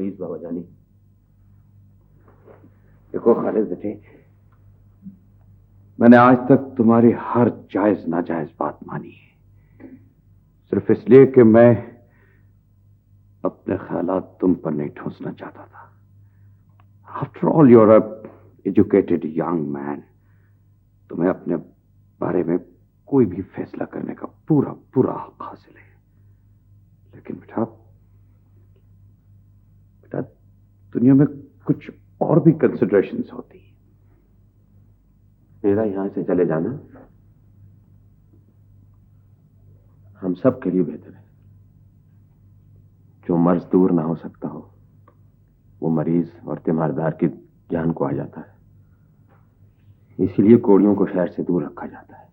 Please बाबा जानी। देखो खालिद बेटे, मैंने आज तक तुम्हारी हर जायज नाजायज बात मानी है, सिर्फ इसलिए कि मैं अपने ख्यालात तुम पर नहीं ठूंसना चाहता था। After all you are educated young man, तुम्हें अपने बारे में कोई भी फैसला करने का पूरा पूरा हक हासिल है। लेकिन बेटा दुनिया में कुछ और भी कंसिडरेशंस होती है। मेरा यहां से चले जाना हम सब के लिए बेहतर है। जो मर्ज दूर ना हो सकता हो, वो मरीज और तीमारदार की जान को आ जाता है। इसीलिए कोड़ियों को शहर से दूर रखा जाता है।